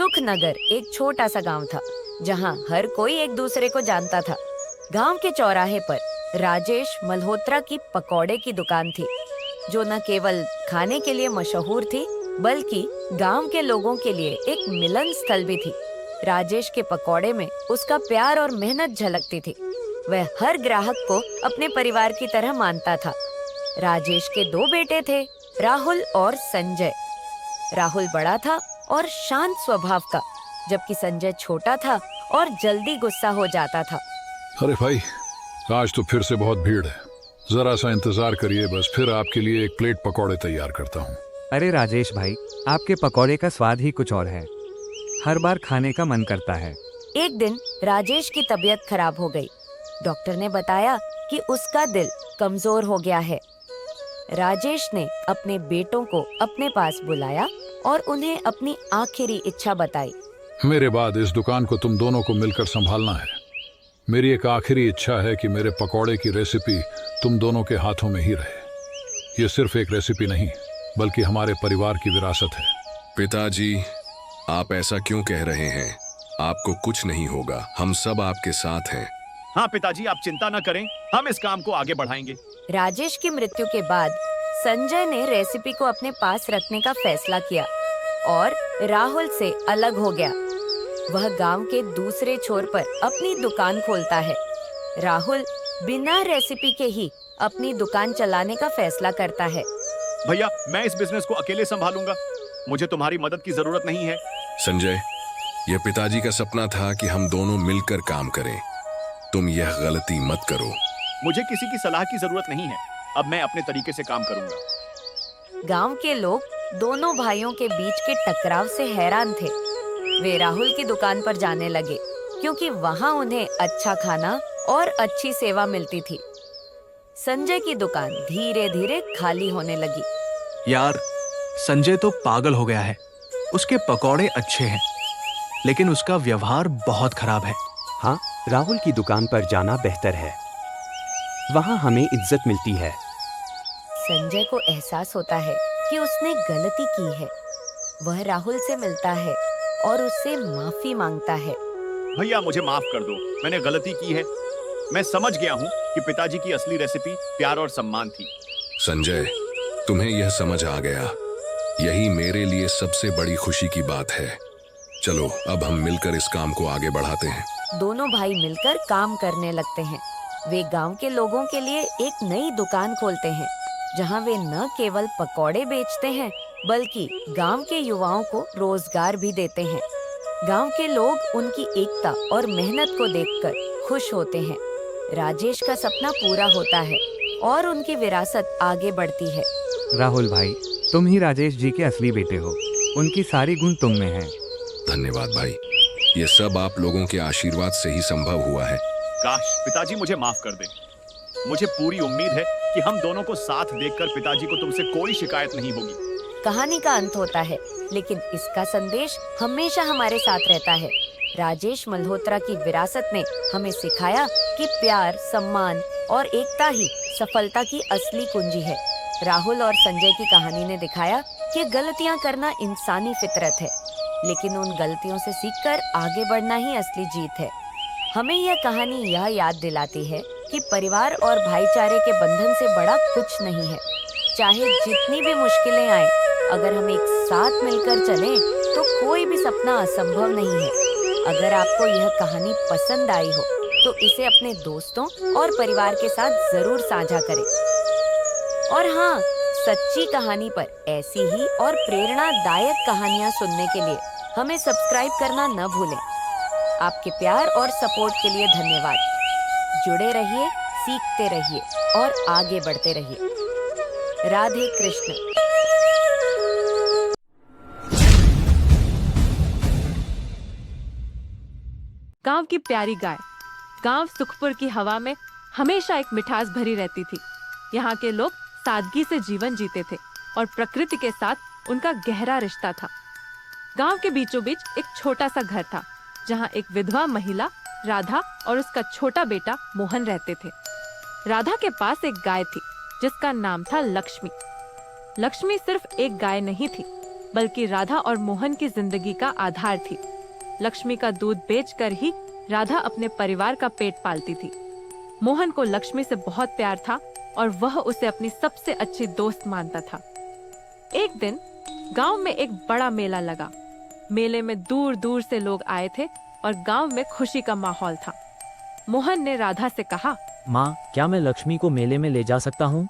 सुखनगर एक छोटा सा गांव था जहां हर कोई एक दूसरे को जानता था। गांव के चौराहे पर राजेश मल्होत्रा की पकौड़े की दुकान थी, जो न केवल खाने के लिए मशहूर थी बल्कि गांव के लोगों के लिए एक मिलन स्थल भी थी। राजेश के पकौड़े में उसका प्यार और मेहनत झलकती थी। वह हर ग्राहक को अपने परिवार की तरह मानता था। राजेश के दो बेटे थे, राहुल और संजय। राहुल बड़ा था और शांत स्वभाव का, जबकि संजय छोटा था और जल्दी गुस्सा हो जाता था। अरे भाई, आज तो फिर से बहुत भीड़ है। जरा सा इंतजार करिए, बस फिर आपके लिए एक प्लेट पकौड़े तैयार करता हूँ। अरे राजेश भाई, आपके पकौड़े का स्वाद ही कुछ और है। हर बार खाने का मन करता है। एक दिन राजेश की तबीयत खराब हो गई। डॉक्टर ने बताया कि उसका दिल कमजोर हो गया है। राजेश ने अपने बेटों को अपने पास बुलाया और उन्हें अपनी आखिरी इच्छा बताई। मेरे बाद इस दुकान को तुम दोनों को मिलकर संभालना है। मेरी एक आखिरी इच्छा है कि मेरे पकौड़े की रेसिपी तुम दोनों के हाथों में ही रहे। ये सिर्फ एक रेसिपी नहीं, बल्कि हमारे परिवार की विरासत है। पिताजी, आप ऐसा क्यों कह रहे हैं? आपको कुछ नहीं होगा, हम सब आपके साथ हैं। हाँ पिताजी, आप चिंता न करें, हम इस काम को आगे बढ़ाएंगे। राजेश की मृत्यु के बाद संजय ने रेसिपी को अपने पास रखने का फैसला किया और राहुल से अलग हो गया। वह गांव के दूसरे छोर पर अपनी दुकान खोलता है। राहुल बिना रेसिपी के ही अपनी दुकान चलाने का फैसला करता है। भैया, मैं इस बिजनेस को अकेले संभालूंगा, मुझे तुम्हारी मदद की जरूरत नहीं है। संजय, यह पिताजी का सपना था कि हम दोनों मिलकर काम करें। तुम यह गलती मत करो। मुझे किसी की सलाह की जरूरत नहीं है, अब मैं अपने तरीके से काम करूंगा। गांव के लोग दोनों भाइयों के बीच के टकराव से हैरान थे। वे राहुल की दुकान पर जाने लगे क्योंकि वहां उन्हें अच्छा खाना और अच्छी सेवा मिलती थी। संजय की दुकान धीरे धीरे खाली होने लगी। यार, संजय तो पागल हो गया है। उसके पकौड़े अच्छे हैं, लेकिन उसका व्यवहार बहुत खराब है। हाँ, राहुल की दुकान पर जाना बेहतर है। वहाँ हमें इज्जत मिलती है। संजय को एहसास होता है कि उसने गलती की है। वह राहुल से मिलता है और उससे माफी मांगता है। भैया, मुझे माफ कर दो, मैंने गलती की है। मैं समझ गया हूँ कि पिताजी की असली रेसिपी प्यार और सम्मान थी। संजय, तुम्हें यह समझ आ गया, यही मेरे लिए सबसे बड़ी खुशी की बात है। चलो, अब हम मिलकर इस काम को आगे बढ़ाते हैं। दोनों भाई मिलकर काम करने लगते हैं। वे गांव के लोगों के लिए एक नई दुकान खोलते हैं, जहां वे न केवल पकौड़े बेचते हैं बल्कि गांव के युवाओं को रोजगार भी देते हैं। गांव के लोग उनकी एकता और मेहनत को देखकर खुश होते हैं। राजेश का सपना पूरा होता है और उनकी विरासत आगे बढ़ती है। राहुल भाई, तुम ही राजेश जी के असली बेटे हो। उनकी सारी गुण तुम में हैं। धन्यवाद भाई, ये सब आप लोगों के आशीर्वाद से ही संभव हुआ है। काश पिताजी मुझे माफ कर दे। मुझे पूरी उम्मीद है कि हम दोनों को साथ देखकर पिताजी को तुमसे कोई शिकायत नहीं होगी। कहानी का अंत होता है, लेकिन इसका संदेश हमेशा हमारे साथ रहता है। राजेश मल्होत्रा की विरासत ने हमें सिखाया कि प्यार, सम्मान और एकता ही सफलता की असली कुंजी है। राहुल और संजय की कहानी ने दिखाया कि गलतियां करना इंसानी फितरत है, लेकिन उन गलतियों से सीखकर आगे बढ़ना ही असली जीत है। हमें यह कहानी यह याद दिलाती है कि परिवार और भाईचारे के बंधन से बड़ा कुछ नहीं है। चाहे जितनी भी मुश्किलें आए, अगर हम एक साथ मिलकर चलें तो कोई भी सपना असंभव नहीं है। अगर आपको यह कहानी पसंद आई हो तो इसे अपने दोस्तों और परिवार के साथ जरूर साझा करें। और हाँ, सच्ची कहानी पर ऐसी ही और प्रेरणादायक कहानियाँ सुनने के लिए हमें सब्सक्राइब करना न भूलें। आपके प्यार और सपोर्ट के लिए धन्यवाद। जुड़े रहिए, सीखते रहिए और आगे बढ़ते रहिए। राधे कृष्ण। गांव की प्यारी गाय। गांव सुखपुर की हवा में हमेशा एक मिठास भरी रहती थी। यहाँ के लोग सादगी से जीवन जीते थे और प्रकृति के साथ उनका गहरा रिश्ता था। गांव के बीचों बीच एक छोटा सा घर था, जहाँ एक विधवा महिला राधा और उसका छोटा बेटा मोहन रहते थे। राधा के पास एक गाय थी जिसका नाम था लक्ष्मी। लक्ष्मी सिर्फ एक गाय नहीं थी, बल्कि राधा और मोहन की जिंदगी का आधार थी। लक्ष्मी का दूध बेचकर ही राधा अपने परिवार का पेट पालती थी। मोहन को लक्ष्मी से बहुत प्यार था और वह उसे अपनी सबसे अच्छी दोस्त मानता था। एक दिन गांव में एक बड़ा मेला लगा। मेले में दूर दूर से लोग आए थे और गांव में खुशी का माहौल था। मोहन ने राधा से कहा, माँ, क्या मैं लक्ष्मी को मेले में ले जा सकता हूँ?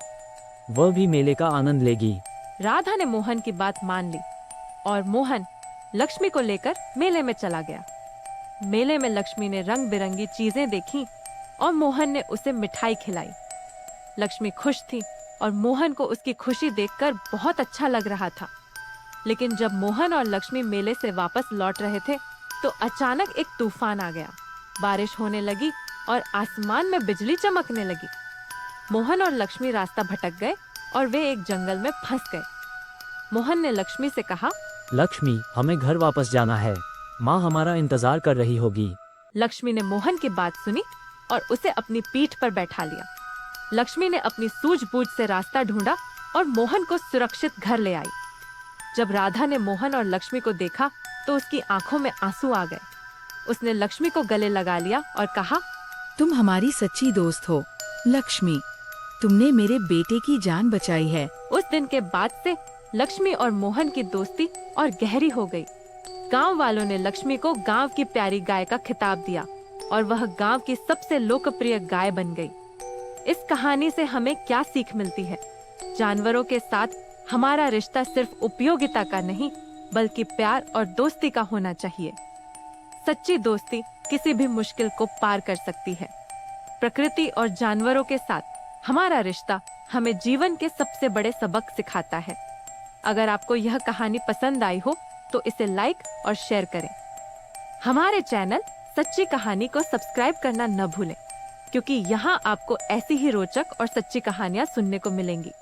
वह भी मेले का आनंद लेगी। राधा ने मोहन की बात मान ली और मोहन लक्ष्मी को लेकर मेले में चला गया। मेले में लक्ष्मी ने रंग बिरंगी चीजें देखी और मोहन ने उसे मिठाई खिलाई। लक्ष्मी खुश थी और मोहन को उसकी खुशी देखकर बहुत अच्छा लग रहा था। लेकिन जब मोहन और लक्ष्मी मेले से वापस लौट रहे थे तो अचानक एक तूफान आ गया। बारिश होने लगी और आसमान में बिजली चमकने लगी। मोहन और लक्ष्मी रास्ता भटक गए और वे एक जंगल में फंस गए। मोहन ने लक्ष्मी से कहा, लक्ष्मी, हमें घर वापस जाना है। माँ हमारा इंतजार कर रही होगी। लक्ष्मी ने मोहन की बात सुनी और उसे अपनी पीठ पर बैठा लिया। लक्ष्मी ने अपनी सूझबूझ से रास्ता ढूंढा और मोहन को सुरक्षित घर ले आई। जब राधा ने मोहन और लक्ष्मी को देखा तो उसकी आंखों में आंसू आ गए। उसने लक्ष्मी को गले लगा लिया और कहा, तुम हमारी सच्ची दोस्त हो लक्ष्मी, तुमने मेरे बेटे की जान बचाई है। उस दिन के बाद से लक्ष्मी और मोहन की दोस्ती और गहरी हो गई। गांव वालों ने लक्ष्मी को गांव की प्यारी गाय का खिताब दिया और वह गांव की सबसे लोकप्रिय गाय बन गई। इस कहानी से हमें क्या सीख मिलती है? जानवरों के साथ हमारा रिश्ता सिर्फ उपयोगिता का नहीं बल्कि प्यार और दोस्ती का होना चाहिए। सच्ची दोस्ती किसी भी मुश्किल को पार कर सकती है। प्रकृति और जानवरों के साथ हमारा रिश्ता हमें जीवन के सबसे बड़े सबक सिखाता है। अगर आपको यह कहानी पसंद आई हो तो इसे लाइक और शेयर करें। हमारे चैनल सच्ची कहानी को सब्सक्राइब करना न भूलें, क्योंकि यहाँ आपको ऐसी ही रोचक और सच्ची कहानियाँ सुनने को मिलेंगी।